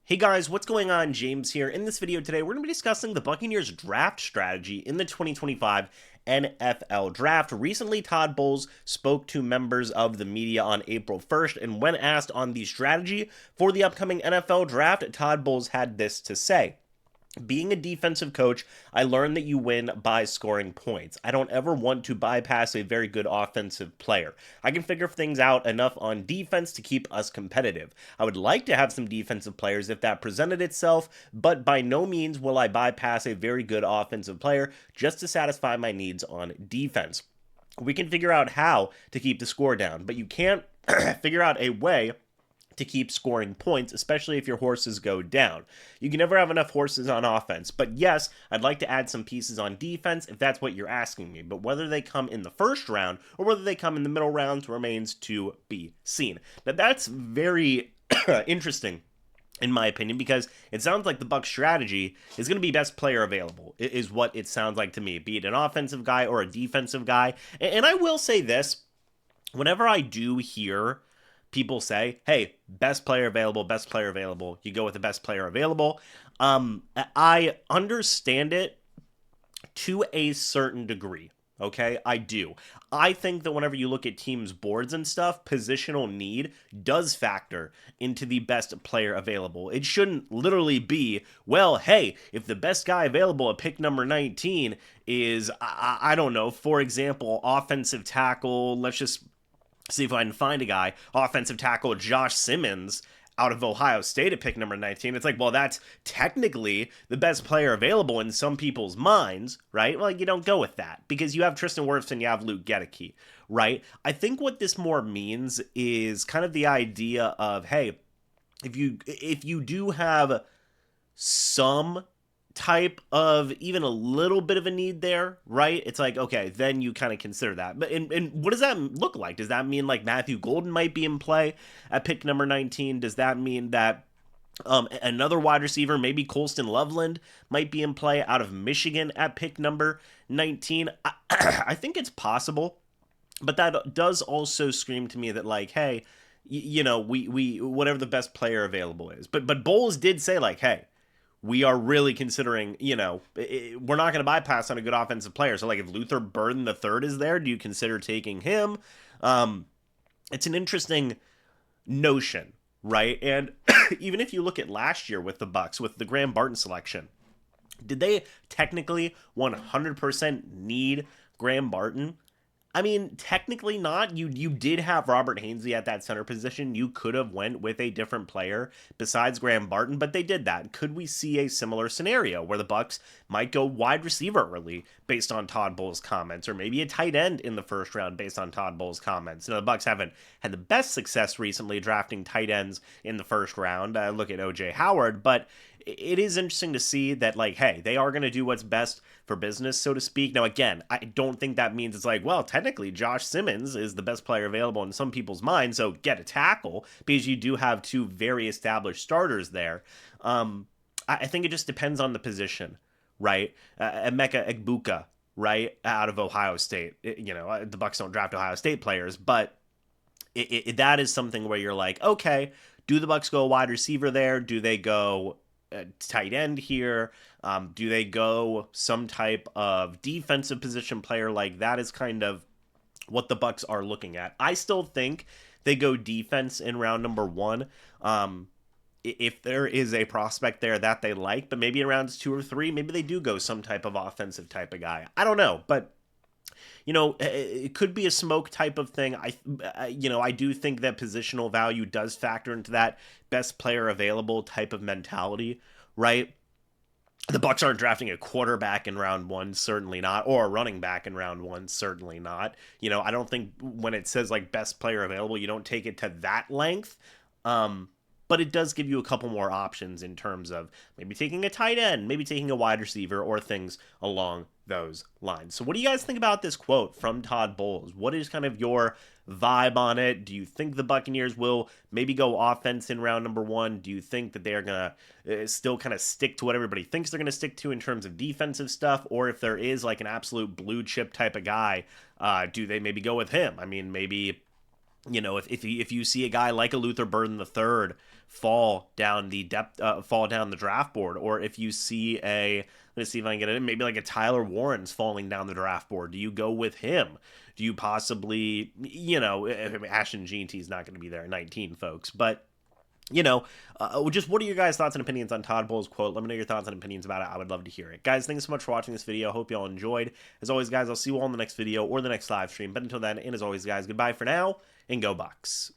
Hey guys, what's going on? James here. In this video today, we're going to be discussing the Buccaneers draft strategy in the 2025 NFL Draft. Recently, Todd Bowles spoke to members of the media on April 1st, and when asked on the strategy for the upcoming NFL Draft, Todd Bowles had this to say. Being a defensive coach, I learned that you win by scoring points. I don't ever want to bypass a very good offensive player. I can figure things out enough on defense to keep us competitive. I would like to have some defensive players if that presented itself, but by no means will I bypass a very good offensive player just to satisfy my needs on defense. We can figure out how to keep the score down, but you can't figure out a way to keep scoring points, especially if your horses go down. You can never have enough horses on offense, but yes, I'd like to add some pieces on defense if that's what you're asking me, but whether they come in the first round or whether they come in the middle rounds remains to be seen. Now that's very interesting in my opinion, because it sounds like the Bucs strategy is going to be best player available, is what it sounds like to me, be it an offensive guy or a defensive guy. And I will say this, whenever I do hear people say, hey, best player available, you go with the best player available. I understand it to a certain degree. Okay, I do. I think that whenever you look at teams' boards and stuff, positional need does factor into the best player available. It shouldn't literally be, well, hey, if the best guy available at pick number 19 is, I don't know, for example, offensive tackle, let's just see if I can find a guy, offensive tackle Josh Simmons out of Ohio State at pick number 19. It's like, well, that's technically the best player available in some people's minds, right? Well, you don't go with that because you have Tristan Wirfs and you have Luke Gedeke, right? I think what this more means is kind of the idea of, hey, if you do have some type of even a little bit of a need there, right? It's like, okay, then you kind of consider that. But and what does that look like? Does that mean like Matthew Golden might be in play at pick number 19? Does that mean that another wide receiver, maybe Colston Loveland, might be in play out of Michigan at pick number 19? I think it's possible, but that does also scream to me that like, hey, we whatever the best player available is. But Bowles did say like, hey, we are really considering, we're not going to bypass on a good offensive player. So, like, if Luther Burden the third is there, do you consider taking him? It's an interesting notion, right? And even if you look at last year with the Bucs, with the Graham Barton selection, did they technically 100% need Graham Barton? I mean, technically not. You did have Robert Hainsey at that center position. You could have went with a different player besides Graham Barton, but they did that. Could we see a similar scenario where the Bucs might go wide receiver early based on Todd Bowles' comments, or maybe a tight end in the first round based on Todd Bowles' comments? The Bucs haven't had the best success recently drafting tight ends in the first round. Look at O.J. Howard, but it is interesting to see that, like, hey, they are going to do what's best for business, so to speak. Now, again, I don't think that means it's like, well, technically Josh Simmons is the best player available in some people's minds, so get a tackle, because you do have two very established starters there. I think it just depends on the position, right? Emeka Egbuka, right, out of Ohio State. The Bucs don't draft Ohio State players, but that is something where you're like, okay, do the Bucs go wide receiver there? Do they go tight end here? Do they go some type of defensive position player? Like, that is kind of what the Bucs are looking at. I still think they go defense in round number 1. If there is a prospect there that they like, but maybe in rounds 2 or 3, maybe they do go some type of offensive type of guy. I don't know, but it could be a smoke type of thing. I do think that positional value does factor into that best player available type of mentality, right? The Bucs aren't drafting a quarterback in round 1, certainly not, or a running back in round 1, certainly not. I don't think when it says like best player available, you don't take it to that length. But it does give you a couple more options in terms of maybe taking a tight end, maybe taking a wide receiver, or things along those lines. So what do you guys think about this quote from Todd Bowles? What is kind of your vibe on it? Do you think the Buccaneers will maybe go offense in round number 1? Do you think that they're going to still kind of stick to what everybody thinks they're going to stick to in terms of defensive stuff? Or if there is like an absolute blue chip type of guy, do they maybe go with him? I mean, maybe You know, if you see a guy like a Luther Burden III fall down the fall down the draft board, or if you see a, let's see if I can get it, maybe like a Tyler Warren's falling down the draft board, do you go with him? Do you possibly, you know, I mean, Ashton GT is not going to be there at 19, folks, but you know, just what are your guys' thoughts and opinions on Todd Bowles' quote? Let me know your thoughts and opinions about it. I would love to hear it. Guys, thanks so much for watching this video. Hope you all enjoyed. As always, guys, I'll see you all in the next video or the next live stream. But until then, and as always, guys, goodbye for now, and go Bucs.